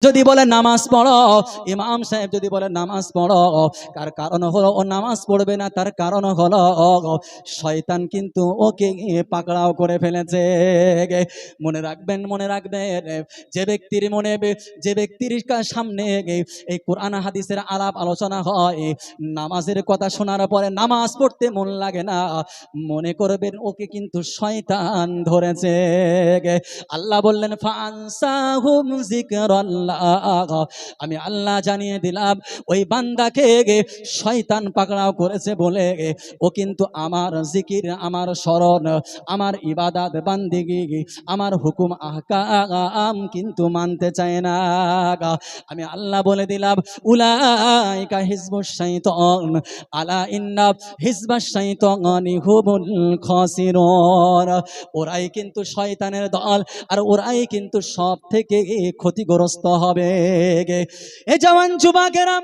যদি বলে নামাজ পড়ো, ইমাম সাহেব যদি বলে নামাজ পড়ো, তার কারণ হলো ও নামাজ পড়বে না, তার কারণ হলো শয়তান কিন্তু ওকে পাকড়াও করে ফেলেছে। মনে রাখবেন, মনে রাখবেন, যে ব্যক্তির মনে, যে ব্যক্তির সামনে এই কোরআন হাদিসের আলাপ আলোচনা হয়, নামাজের কথা শোনার পরে নামাজ পড়তে মন লাগে না, মনে করবেন ওকে কিন্তু শয়তান ধরেছে। আল্লাহ বললেন ফানসাহুম যিকরাল্লাহ, আমি আল্লাহ জানিয়ে দিলাম ওই বান্দাকে শয়তান পাকড়াও করেছে বলে ও কিন্তু আমার জিকির, আমার শরণ, আমার ইবাদত বান্দিগি, আমার হুকুম আহকাম কিন্তু মানতে চায় না। আমি আল্লাহ বলে দিলাম উলাইকা হিজবুশ শাইতান আলা ইন্না হিজবাশ শাইতানি হুমুল খাসিরুন। ওরাই কিন্তু শয়তানের দল, আর ওরাই কিন্তু সব থেকে ক্ষতিগ্রস্ত হবে। এ জওয়ান যুবকেরা,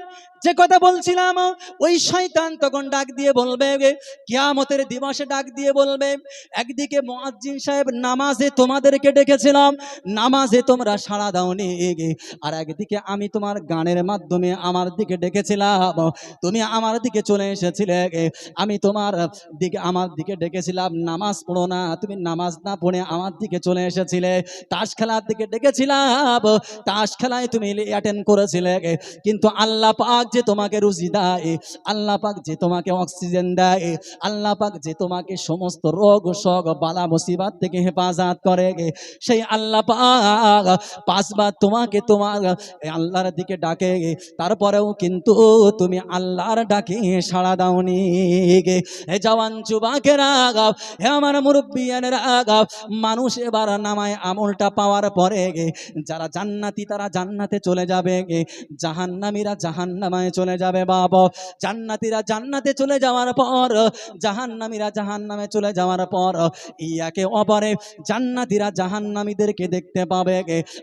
যে কথা বলছিলাম, ওই শয়তান তখন ডাক দিয়ে বলবে, কিয়ামতের দিবসে ডাক দিয়ে বলবে, একদিকে মুয়াজ্জিন সাহেব নামাজে তোমাদেরকে ডেকেছিলাম, নামাজে তোমরা সাড়া দাওনি, আর একদিকে আমি তোমার গানের মাধ্যমে আমার দিকে ডেকেছিলাম, তুমি আমার দিকে চলে এসেছিলে, আমি তোমার দিকে, আমার দিকে ডেকেছিলাম নামাজ পড়ো না, তুমি নামাজ না পড়ে আমার দিকে চলে এসেছিলে, তাস খেলার দিকে ডেকেছিলাম, তাস খেলায় তুমি অ্যাটেন্ড করেছিলে, কিন্তু আল্লাহ পাক যে তোমাকে রুজি দেয়, আল্লাহ পাক যে তোমাকে অক্সিজেন দেয়, আল্লাহ পাক যে তোমাকে সমস্ত রোগ শোক বালা মুসিবত থেকে হেফাজত করে, সেই আল্লাহ পাক পাঁচবার তোমাকে তোমার আল্লাহর দিকে ডাকে, তারপরেও কিন্তু তুমি আল্লাহর ডাকে সাড়া দাওনি। হে জওয়ান যুবকেরা, হে আমার মুরব্বিয়ানেরা, মানুষ এবার নামায় আমলটা পাওয়ার পরে যারা জান্নাতি তারা জান্নাতে চলে যাবে, জাহান্নামীরা জাহান্নামায় চলে যাবে। বাবা, জান্নাতীরা জান্নাতে চলে যাওয়ার পর, জাহান্নামীরা জাহান্নামে চলে যাওয়ার পর, একে অপরে জান্নাতীরা জাহান্নামীদেরকে দেখতে পাবে,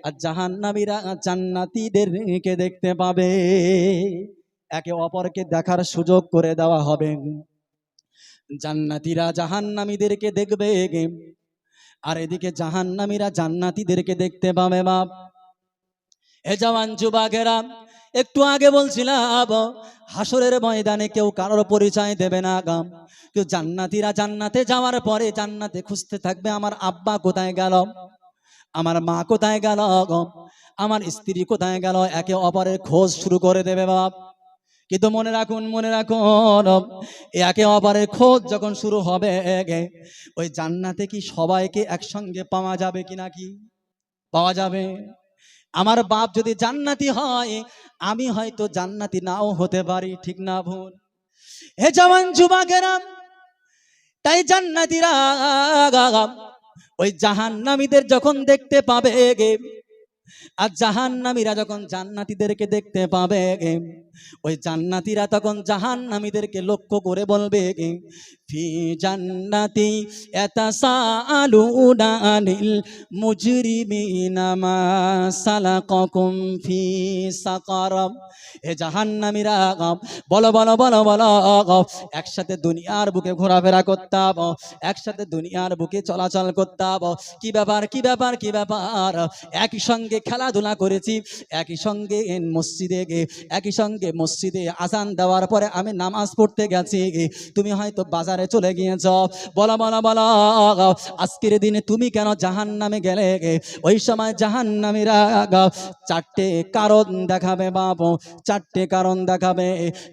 আর জাহান্নামীরা জান্নাতীদেরকে দেখতে পাবে। একে অপরকে দেখার সুযোগ করে দেওয়া হবে। জান্নাতীরা জাহান্নামীদেরকে দেখবে, আর এদিকে জাহান্নামীরা জান্নাতীদেরকে দেখতে পাবে। বাপ, এ জওয়ান যুবকেরা, একটু আগে বলছিলাম হাসরের ময়দানে কেউ কারোর পরিচয় দেবে না। কেউ জান্নাতীরা জান্নাতে যাওয়ার পরে জান্নাতে খুঁজতে থাকবে, আমার আব্বা কোথায় গেল, আমার মা কোথায় গেল, আমার স্ত্রী কোথায় গেল, একে অপরের খোঁজ শুরু করে দেবে। বাপ, কিন্তু মনে রাখুন, মনে রাখুন, একে অপরের খোঁজ যখন শুরু হবে, ওই জান্নাতে কি সবাইকে একসঙ্গে পাওয়া যাবে কি নাকি? পাওয়া যাবে। আমার বাপ যদি জান্নাতি হয়, আমি হয়তো জান্নাতি নাও হতে পারি, ঠিক না ভুল? হে জওয়ান যুবকেরা, তাই জান্নাতীরা ওই জাহান্নামীদের যখন দেখতে পাবে, আর জাহান্নামীরা যখন জান্নাতীদেরকে দেখতে পাবে, ওই জান্নাতীরা তখন জাহান্নামীদেরকে লক্ষ্য করে বলবে, ফি জান্নাতি ইয়াতাসাআলুনা আনিল মুজরিমিনা মা সালাকাকুম ফি সাকার। হে জাহান্নামীরা, বলো বলো বলো বলো, একসাথে দুনিয়ার বুকে ঘোরাফেরা করতাম, একসাথে দুনিয়ার বুকে চলাচল করতাম, কি ব্যাপার কি ব্যাপার কি ব্যাপার, একই সঙ্গে খেলাধুলা করেছি, একই সঙ্গে মসজিদে একই সঙ্গে মসজিদে আজান দেওয়ার পরে আমি নামাজ পড়তে গেছি, তুমি হয়তো বাজারে চলে গিয়েছ, বলা বলা বলা, আজকের দিনে তুমি কেন জাহান্নামে গেলে? ওই সময় জাহান্নামীরা চারটে কারণ দেখাবে। বাবু, চারটে কারণ দেখাবে,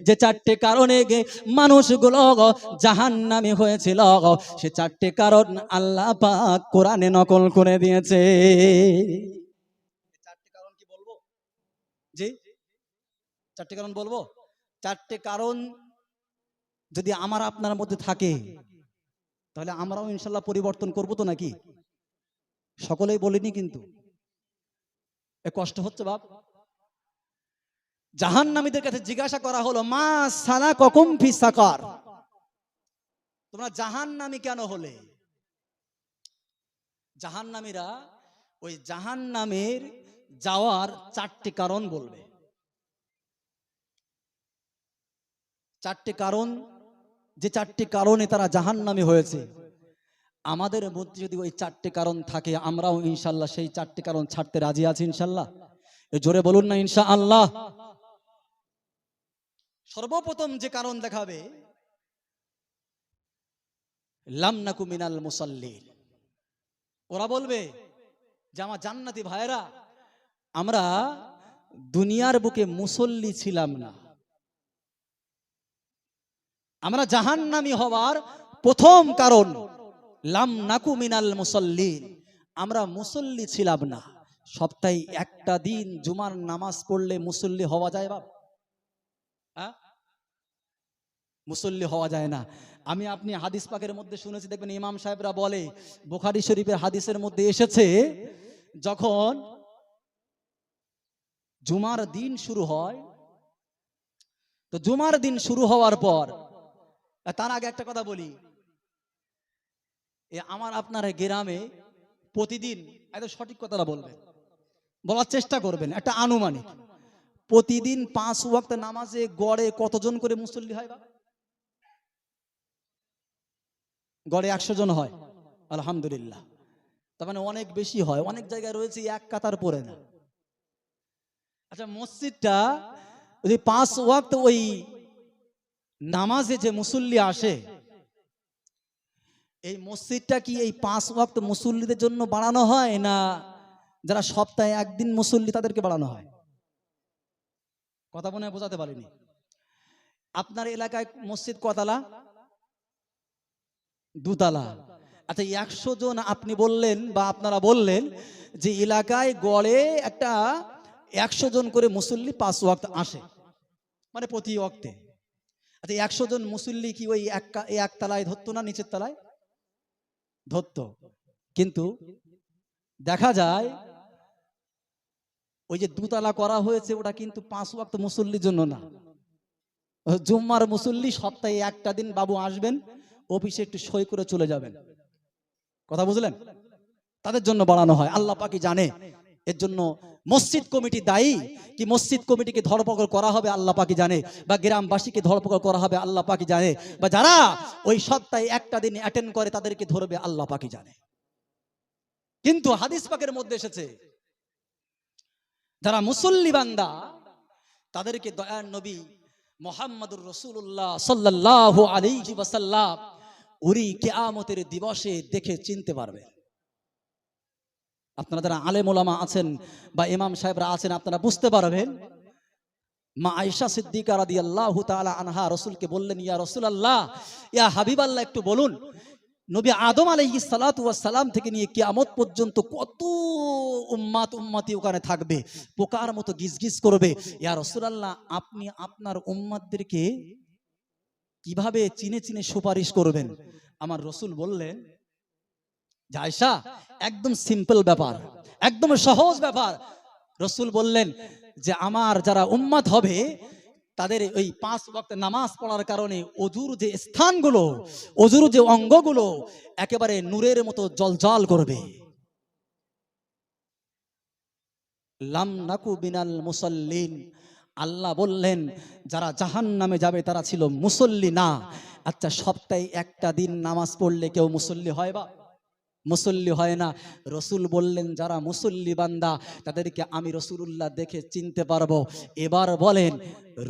যে চারটে কারণে মানুষগুলো জাহান্নামী হয়েছিল, সে চারটে কারণ আল্লাহ পাক কোরআনে নকল করে দিয়েছে। চারটে কারণ কি বলবো? জি, চারটে কারণ বলবো। চারটে কারণ যদি আমার আপনার মধ্যে থাকে, তাহলে আমরাও ইনশাল্লাহ পরিবর্তন করবো তো নাকি? সকলেই বলিনি কিন্তু, এ কষ্ট হচ্ছে বাপ। জাহান্নামীদের কাছে জিজ্ঞাসা করা হলো, মা সালাকাকুম ফি সাকার, তোমরা জাহান্নামী কেন হলে? জাহান্নামীরা ওই জাহান্নামের যাওয়ার চারটি কারণ বলবে। চারটি কারণ, যে চারটি কারণে তারা জাহান্নামী হয়েছে, আমাদের মধ্যে যদি ওই চারটি কারণ থাকে, আমরাও ইনশাল্লাহ সেই চারটি কারণ ছাড়তে রাজি আছি ইনশাল্লাহ। জোরে বলুন না ইনশাআল্লাহ। সর্বপ্রথম যে কারণ দেখাবে, লাম নাকু মিনাল মুসাল্লিন। ওরা বলবে যে আমার জান্নাতি ভাইরা, আমরা দুনিয়ার বুকে মুসল্লি ছিলাম না। আমরা জাহান্নামী হওয়ার প্রথম কারণ লাম নাকু মিনাল মুসাল্লিন, আমরা মুসল্লি ছিলাম না। সপ্তাহে একটা দিন জুমার নামাজ পড়লে মুসল্লি হওয়া যায় বাপ? মুসল্লি হওয়া যায় না। আমি আপনি হাদিস পাকের মধ্যে শুনেছি, দেখবেন ইমাম সাহেবরা বলে, বুখারী শরীফের হাদিসের মধ্যে এসেছে, যখন জুমার দিন শুরু হয়, তো জুমার দিন শুরু হওয়ার পর, তার আগে একটা কথা বলি, আমার আপনার গ্রামে প্রতিদিন, একদম সঠিক কথাটা বলবেন, বলার চেষ্টা করবেন, একটা আনুমানিক, প্রতিদিন 5 ওয়াক্ত নামাজে গড়ে কতজন করে মুসল্লি হয়? গড়ে 100 জন হয়, আলহামদুলিল্লাহ। তার মানে অনেক বেশি হয়। অনেক জায়গায় রয়েছে এক কাতার পড়ে না। আচ্ছা, মসজিদটা যদি 5 ওয়াক্ত ওই নামাজে যে মুসল্লি আসে, এই মসজিদটা কি এই 5 ওয়াক্ত মুসল্লিদের জন্য বানানো হয়, না যারা সপ্তাহে একদিন মুসল্লি তাদেরকে বানানো হয়? কথা মনে হয় বোঝাতে পারিনি। আপনার এলাকায় মসজিদ কতলা? 2 তলা। আচ্ছা, 100 জন আপনি বললেন বা আপনারা বললেন যে এলাকায় গড়ে একটা 100 জন করে মুসল্লি 5 ওয়াক্ত আসে, মানে প্রতি ওয়াক্তে। আচ্ছা, 100 জন মুসল্লি কি ওই এক তলায় ধরতো না নিচের তলায়? ধরতো। কিন্তু দেখা যায় ওই যে 2 তলা করা হয়েছে, ওটা কিন্তু 5 ওয়াক্ত মুসল্লির জন্য না। জুম্মার মুসল্লি সপ্তাহে একটা দিন বাবু আসবেন, অফিসে একটু সই করে চলে যাবেন। কথা বুঝলেন? তাদের জন্য বাড়ানো হয়। আল্লাহ পাকই জানে এর জন্য মসজিদ কমিটি দায়ী কি মসজিদ কমিটিকে ধরপকড় করা হবে আল্লাহ পাকই জানে, বা গ্রামবাসীকে ধরপকড় করা হবে আল্লাহ পাকই জানে, বা যারা ওই সপ্তাহে একটা দিন অ্যাটেন্ড করে তাদেরকে ধরবে আল্লাহ পাকই জানে। কিন্তু হাদিস পাকের মধ্যে এসেছে, যারা মুসল্লি বান্দা তাদেরকে দয়ার নবী মুহাম্মদুর রাসূলুল্লাহ সাল্লাল্লাহু আলাইহি ওয়াসাল্লাম উনি কিয়ামতের দিবসে দেখে চিনতে পারবে। আপনারা যারা আলেম ওলামা আছেন বা ইমাম সাহেবরা আছেন, আপনারা বুঝতে পারবেন। মা আয়েশা সিদ্দিকা রাদিয়াল্লাহু তাআলা আনহা রাসূলকে বললেন, ইয়া রাসূলুল্লাহ, ইয়া হাবিবাল্লাহ, একটু বলুন, নবী আদম আলাইহিস সালাতু ওয়াস সালাম থেকে নিয়ে কিয়ামত পর্যন্ত কত উম্মতি ওখানে থাকবে, পোকার মতো গিজগিজ করবে। ইয়া রাসূলুল্লাহ, আপনি আপনার উম্মতদেরকে কিভাবে চিনে চিনে সুপারিশ করবেন? আমার রাসূল বললেন, আয়েশা, একদম সিম্পল ব্যাপার, একদম সহজ ব্যাপার। রাসূল বললেন যে আমার যারা উম্মত হবে তাদের ওই 5 ওয়াক্ত নামাজ পড়ার কারণে ওযুর যে স্থানগুলো, ওযুর যে অঙ্গগুলো একেবারে নূরের মতো জ্বলজ্বল করবে। লাম নাকু বিনাল মুসাল্লিন, আল্লাহ বললেন যারা জাহান্নামে যাবে তারা ছিল মুসল্লি না। আচ্ছা, সপ্তাহে একটা দিন নামাজ পড়লে কেউ মুসল্লি হয়? বা মুসল্লি হয় না। রসুল বললেন যারা মুসল্লি বান্দা তাদেরকে আমি রসুলুল্লাহ দেখে চিনতে পারবো। এবার বলেন,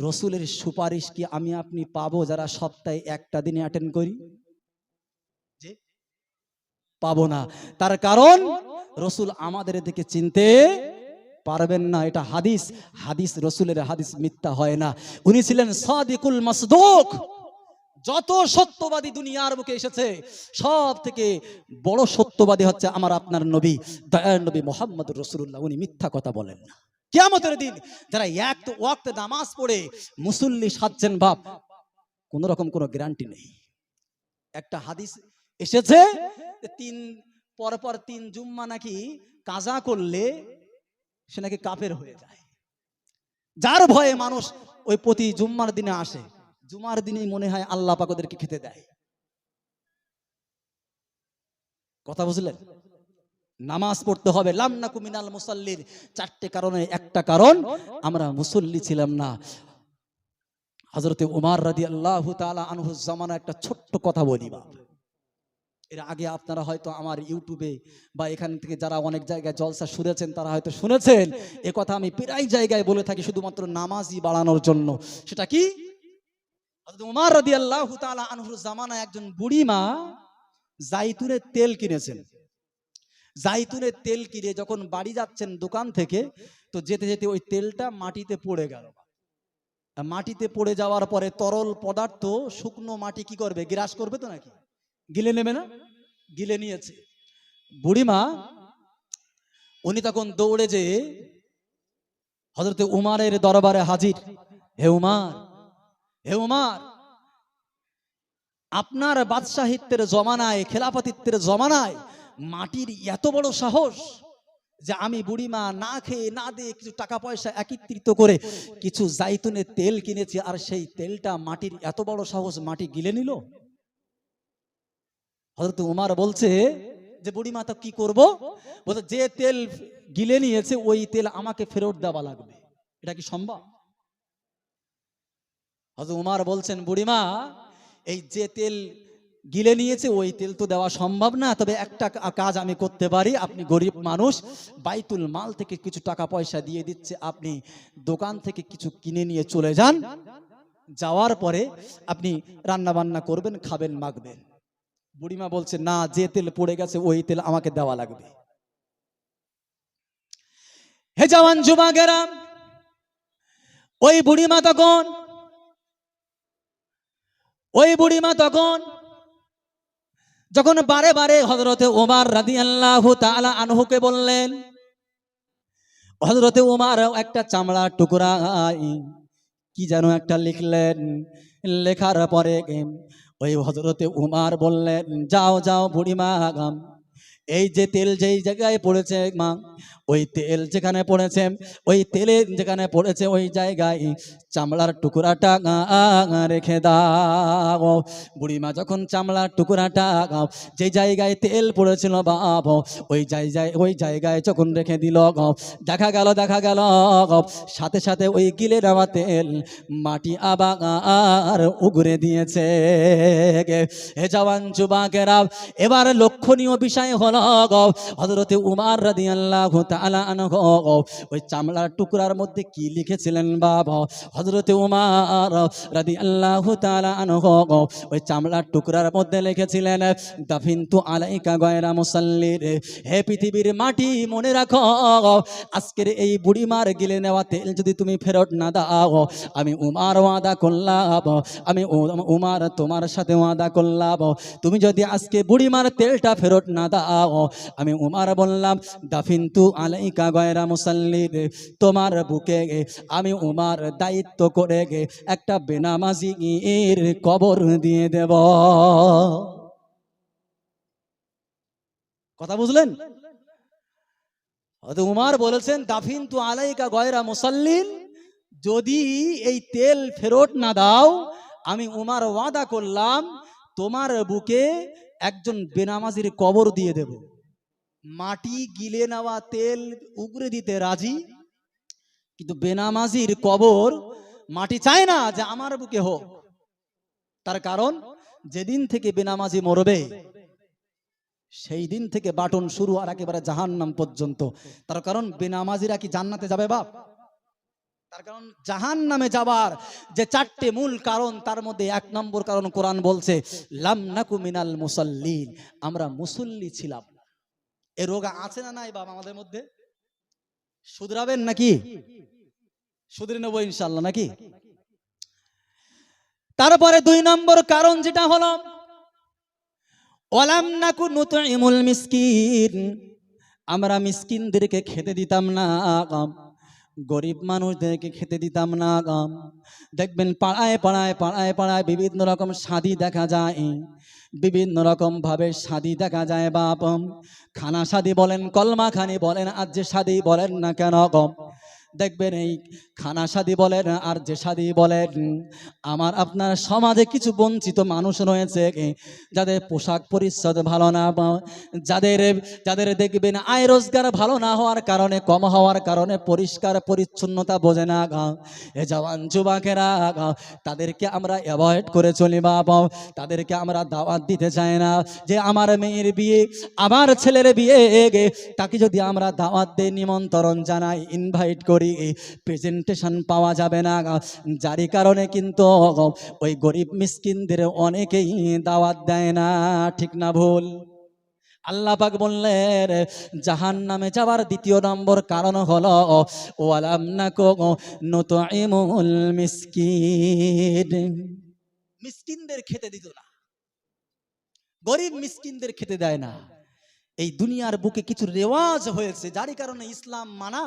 রসুলের সুপারিশ কি আমি আপনি পাবো যারা সপ্তাহে একটা দিনে অ্যাটেন্ড করি? পাবো না। তার কারণ রসুল আমাদের দেখে চিনতে পারবেন না। এটা হাদিস, হাদিস রসুলের হাদিস মিথ্যা হয় না। উনি ছিলেন সাদিকুল মাসদুক। যত সত্যবাদী দুনিয়ার বুকে এসেছে সব থেকে বড় সত্যবাদী হচ্ছে আমার আপনার নবী, দয়ার নবী মুহাম্মদুর রাসূলুল্লাহ। উনি মিথ্যা কথা বলেন না। কিয়ামতের দিন যারা এক ওয়াক্ত নামাজ পড়ে মুসল্লি সাজছেন, বাপ, কোন রকম কোনো গ্যারান্টি নেই। একটা হাদিস এসেছে পরপর 3 জুম্মা নাকি কাজা করলে সে নাকি কাফের হয়ে যায়। যার ভয়ে মানুষ ওই প্রতি জুম্মার দিনে আসে, জুমার দিনেই মনে হয় আল্লাহ পাক ওদেরকে খেতে দেয়। কথা বুঝলেন? নামাজ পড়তে হবে। লাম নাকু মিনাল মুসাল্লির 4টে কারণে একটা কারণ আমরা মুসল্লি ছিলাম না। হযরতে ওমর রাদিয়াল্লাহু তাআলা আনহু জামানা একটা ছোট্ট কথা বলি বাপ। এর আগে আপনারা হয়তো আমার ইউটিউবে বা এখান থেকে যারা অনেক জায়গায় জলসা শুনেছেন তারা হয়তো শুনেছেন, এ কথা আমি প্রায় জায়গায় বলে থাকি শুধুমাত্র নামাজি বাড়ানোর জন্য। সেটা কি, হযরত উমর রাদিয়াল্লাহু তাআলা আনহুর জামানায় একজন বুড়ি মা জাইতুনের তেল কিনেছেন। জাইতুনের তেল কিনে যখন বাড়ি যাচ্ছেন দোকান থেকে, তো যেতে যেতে ওই তেলটা মাটিতে পড়ে গেল। মাটিতে পড়ে যাওয়ার পরে তরল পদার্থ শুকনো মাটি কি করবে, গ্রাস করবে তো নাকি, গিলে নেবে না, গিলে নিয়েছে। বুড়িমা উনি তখন দৌড়ে যে হযরত উমারের দরবারে হাজির। হে উমার, হে উমার, আপনার বাদশাহিত্বের জমানায়, খেলাফতিত্বের জমানায় মাটির এত বড় সাহস যে আমি বুড়িমা না খেয়ে না দিয়ে কিছু টাকা পয়সা একত্রিত করে কিছু জাইতুনের তেল কিনেছি, আর সেই তেলটা মাটির এত বড় সাহস মাটি গিলে নিল। হযরত উমার বলছে যে বুড়িমা তো কি করব, বলছে যে তেল গিলে নিয়েছে ওই তেল আমাকে ফেরত দেওয়া লাগবে, এটা কি সম্ভব? হযরত উমার বলছেন বুড়িমা এই যে তেল গিলে নিয়েছে ওই তেল তো দেওয়া সম্ভব না, তবে একটা কাজ আমি করতে পারি, আপনি গরিব মানুষ, বাইতুল মাল থেকে কিছু টাকা পয়সা দিয়ে দিচ্ছে, আপনি দোকান থেকে কিছু কিনে নিয়ে চলে যান, যাওয়ার পরে আপনি রান্না বান্না করবেন, খাবেন, মাখবেন। বুড়িমা বলছে না, যে তেল পড়ে গেছে ওই তেল আমাকে দেওয়া লাগবে। হে জওয়ান যুবকেরা, ওই বুড়িমা তখন যখন বারে বারে হযরতে ওমর রাদিয়াল্লাহু তাআলা আনহুকে বললেন, হযরতে ওমর একটা চামড়ার টুকরা কি যেন একটা লিখলেন, লেখার পরে ওই হযরতে উমর বললেন, যাও যাও বুড়িমা, এই যে তেল যেই জায়গায় পড়েছে মা, ওই তেল যেখানে পড়েছে, ওই তেলে যেখানে পড়েছে ওই জায়গায় চামড়ার টুকরাটা রেখে দাও। বুড়িমা যখন চামড়ার টুকরাটা যে জায়গায় তেল পড়েছিল বাপ, ওই জায়গায় যখন রেখে দিল, দেখা গেল সাথে সাথে ওই গিলে নেওয়া তেল মাটি আবার উগরে দিয়েছে। হে জওয়ান যুবকেরা, এবার লক্ষণীয় বিষয় হলো হযরতে উমর রাদিয়াল্লাহু তাআলা আনহু ওই চামড়ার টুকরার মধ্যে কি লিখেছিলেন বাবা? হযরতে উমর রাদিয়াল্লাহু তাআলা আনহু ওই চামড়ার টুকরার মধ্যে লিখেছিলেন, দাফিনতু আলাইকা গায়রা মুসাল্লির। হে পৃথিবীর মাটি, মনে রাখো আজকের এই বুড়িমার গিলে নেওয়া তেল যদি তুমি ফেরত না দাও, আমি উমর ওয়াদা করলাম, আমি উমর তোমার সাথে ওয়াদা করলাম, তুমি যদি আজকে বুড়িমার তেলটা ফেরত না দাও, আমি উমর বললাম দাফিনতু আলাইকা গায়রা মুসাল্লির, তোমার বুকে আমি উমর দায়িত্ব করে একটা বেনামাজির কবর দিয়ে দেব। কথা বুঝলেন? উমর বলেছেন দাফিনতু আলাইকা গায়রা মুসাল্লিন, যদি এই তেল ফেরত না দাও, আমি উমর ওয়াদা করলাম তোমার বুকে একজন বেনামাজির কবর দিয়ে দেব। মাটি গিলে নেওয়া তেল উগরে দিতে রাজি, কিন্তু বেনামাজির কবর মাটি চায় না যে আমার বুকে হোক। তার কারণ যেদিন থেকে বেনামাজি মরবে সেই দিন থেকে বাটন শুরু আর একেবারে জাহান্নাম পর্যন্ত। তার কারণ বেনামাজিরা কি জান্নাতে যাবে বাপ? তার কারণ জাহান্নামে যাবার যে চারটে মূল কারণ, তার মধ্যে এক নম্বর কারণ কোরআন বলছে লাম নাকু মিনাল মুসাল্লিন, আমরা মুসল্লি ছিলাম। এ রোগ আছে না নাই বাবা আমাদের মধ্যে? শুধরাবেন নাকি? শুধরে নেবো ইনশাআল্লাহ নাকি? তারপরে দুই নম্বর কারণ যেটা হলো ওয়ালাম নাকু নুতইমুল মিসকিন, আমরা মিসকিনদেরকে খেতে দিতাম না, গরিব মানুষদেরকে খেতে দিতাম না। দেখবেন পাড়ায় পাড়ায় পাড়ায় পাড়ায় বিভিন্ন রকম শাদী দেখা যায়, বিভিন্ন রকম ভাবে শাদী দেখা যায় বাপ। খানা শাদী বলেন, কলমা খানি বলেন, আজ যে শাদী বলেন না কেন, দেখবেন এই খানা শাদি বলেন আর যে শাদি বলেন, আমার আপনার সমাজে কিছু বঞ্চিত মানুষ রয়েছে যাদের পোশাক পরিচ্ছদ ভালো না, যাদের যাদের দেখবেন আয় রোজগার ভালো না হওয়ার কারণে, কম হওয়ার কারণে পরিষ্কার পরিচ্ছন্নতা বোঝে না। এ জওয়ান যুবকেরা, তাদেরকে আমরা অ্যাভয়েড করে চলি বাবা, তাদেরকে আমরা দাওয়াত দিতে চাই না। যে আমার মেয়ের বিয়ে, আমার ছেলের বিয়ে, তাকে যদি আমরা দাওয়াত দিয়ে নিমন্ত্রণ জানাই, ইনভাইট করি, প্রেজেন্টেশন পাওয়া যাবে না। যারই কারণে কিন্তু ওই গরিব মিসকিনদের অনেকেই দাওয়াত দেয় না। ঠিক না ভুল? আল্লাহ পাক বললেন জাহান্নামে যাওয়ার দ্বিতীয় নম্বর কারণ হলো ওয়ালাম নাকু নুতঈমুল মিসকিন, মিসকিনদের খেতে দিত না, গরিব মিসকিনদের খেতে দেয় না। এই দুনিয়ার বুকে কিছু রেওয়াজ হয়েছে যার কারণে ইসলাম মানা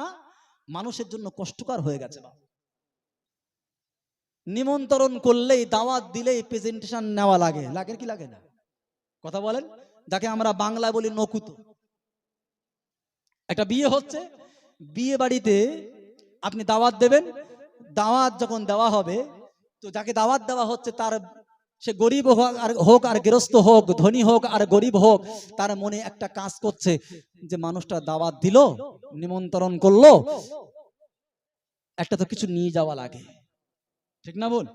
মানুষের জন্য কষ্টকর হয়ে গেছে। নিমন্ত্রণ করলেই, দাওয়াত দিলেই প্রেজেন্টেশন নেওয়া লাগে, লাগে কি লাগে না? কথা বলেন। যাকে আমরা বাংলায় বলি নকুতো। একটা বিয়ে হচ্ছে, বিয়ে বাড়িতে আপনি দাওয়াত দেবেন, দাওয়াত যখন দেওয়া হবে তো যাকে দাওয়াত দেওয়া হচ্ছে তার, সে গরিব হোক আর গৃহস্থ হোক, ধনী হোক আর গরিব হোক, তার মনে একটা কাজ করছে যে মানুষটা দাওয়াত দিল, নিমন্ত্রণ করলো, একটা তো কিছু নিয়ে যাওয়া লাগে। ঠিক না বল?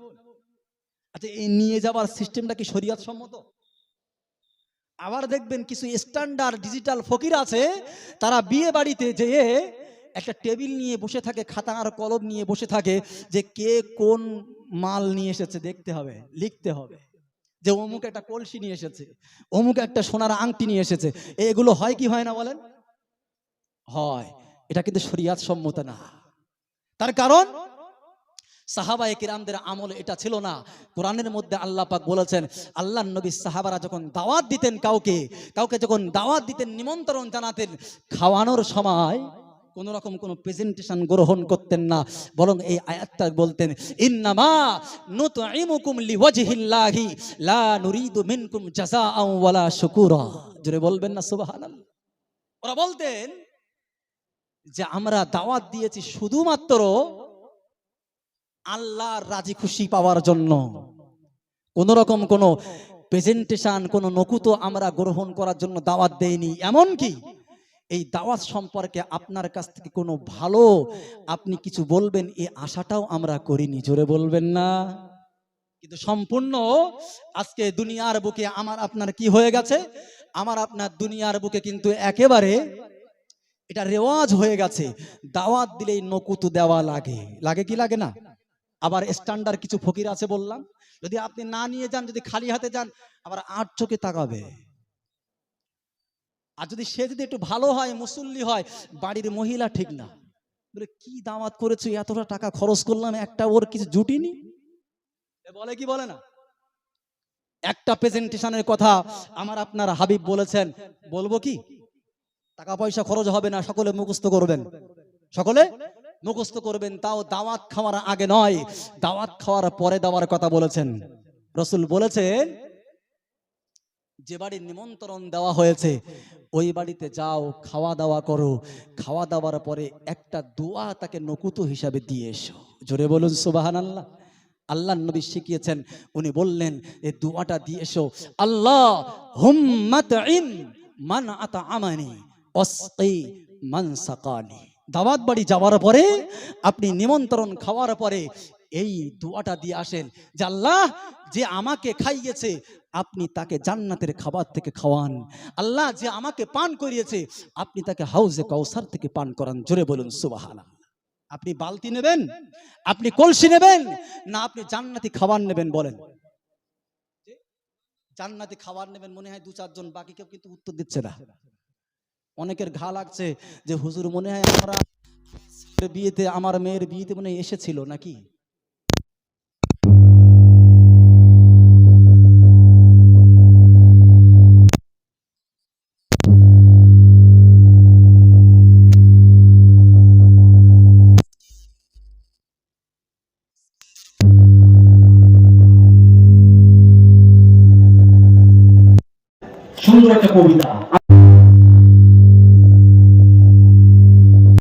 আচ্ছা, এই নিয়ে যাওয়ার সিস্টেমটা কি শরীয়ত সম্মত? আবার দেখবেন কিছু স্ট্যান্ডার্ড ডিজিটাল ফকির আছে, তারা বিয়ে বাড়িতে যেয়ে একটা টেবিল নিয়ে বসে থাকে, খাতা আর কলম নিয়ে বসে থাকে, যে কে কোন মাল নিয়ে এসেছে দেখতে হবে, লিখতে হবে, যে অমুক একটা কলসি নিয়ে এসেছে, অমুক একটা সোনার আংটি নিয়ে এসেছে। এগুলো হয় কি হয় না বলেন? হয়। এটা কিন্তু শরীয়ত সম্মত না। তার কারণ সাহাবায়ে কিরামদের আমল এটা ছিল না। কোরআনের মধ্যে আল্লাহ পাক বলেছেন, আল্লাহর নবী সাহাবারা যখন দাওয়াত দিতেন, কাউকে যখন দাওয়াত দিতেন, নিমন্ত্রণ জানাতেন, খাওয়ানোর সময় কোন রকম কোন প্রেজেন্টেশন গ্রহণ করতেন না, বরং এই আয়াতটা বলতেন, ইন্নামা নুতঈমুকুম লিওয়াজহিল্লাহি লা নুরিদু মিনকুম জাযাআন ওয়ালা শুকুরা। জোরে বলবেন না সুবহানাল্লাহ? ওরা বলতেন যে আমরা দাওয়াত দিয়েছি শুধুমাত্র আল্লাহর রাজি খুশি পাওয়ার জন্য, কোন রকম কোন প্রেজেন্টেশন, কোন নকুতো আমরা গ্রহণ করার জন্য দাওয়াত দেইনি। এমনকি এই দাওয়াত সম্পর্কে আপনার কাছ থেকে কোনো ভালো আপনি কিছু বলবেন, এই আশাটাও আমরা করিনি। জোরে বলবেন না? কিন্তু সম্পূর্ণ আজকে দুনিয়ার বুকে আমার আপনার কি হয়ে গেছে? আমার আপনার দুনিয়ার বুকে কিন্তু একেবারে এটা রেওয়াজ হয়ে গেছে, দাওয়াত দিলেই নকুতো দেওয়া লাগে। লাগে কি লাগে না? আবার স্ট্যান্ডার্ড কিছু ফকির আছে বললাম, যদি আপনি না নিয়ে যান, যদি খালি হাতে যান, আবার আট চোখে তাকাবে। আর যদি সে যদি একটু ভালো হয়, মুসল্লি হয়, বাড়ির মহিলা ঠিক না, বলে কি দাওয়াত করেছো, এতটা টাকা খরচ করলাম, একটা ওর কিছু জুটিনি, বলে কি বলে না? একটা প্রেজেন্টেশনের কথা আমার আপনার হাবিব বলেছেন, বলবো কি? টাকা পয়সা খরচ হবে না, সকলে মুখস্থ করবেন, সকলে মুখস্থ করবেন। তাও দাওয়াত খাওয়ার আগে নয়, দাওয়াত খাওয়ার পরে দেওয়ার কথা বলেছেন। রাসূল বলেছেন, যে বাড়ির নিমন্ত্রণ দেওয়া হয়েছে ওই বাড়িতে যাও, খাওয়া দাওয়া করো, খাওয়া দাওয়ার পরে একটা দোয়া তাকে নকুতো হিসাবে দিয়ে এসো। জোরে বলুন সুবহানাল্লাহ। আল্লাহর নবী শিখিয়েছেন, উনি বললেন এই দোয়াটা দিয়ে এসো, আল্লাহুম্মা তুইম মান আতআমানি ওয়াসকি মান সাকানি। দাওয়াত বাড়ি যাওয়ার পরে, আপনি নিমন্ত্রণ খাওয়ার পরে এই দোয়াটা দিয়ে আসেন, যে আল্লাহ, যে আমাকে খাইয়েছে আপনি তাকে জান্নাতের খাবার থেকে খাওয়ান। আল্লাহ, যে আমাকে পান করিয়েছে আপনি তাকে হাউজে কাউসার থেকে পান করান। জোরে বলুন সুবহানাল্লাহ। আপনি বালতি নেবেন, আপনি কলসি নেবেন, না আপনি জান্নাতি খাবার নেবেন? বলেন। জান্নাতি খাবার নেবেন মনে হয় দু চারজন, বাকি কেউ কিন্তু উত্তর দিচ্ছে না। অনেকের ঘা লাগছে যে হুজুর মনে হয় আমরা বিয়েতে, আমার মেয়ের বিয়েতে মনে হয় এসেছিল নাকি। সুন্দর একটা কবিতা।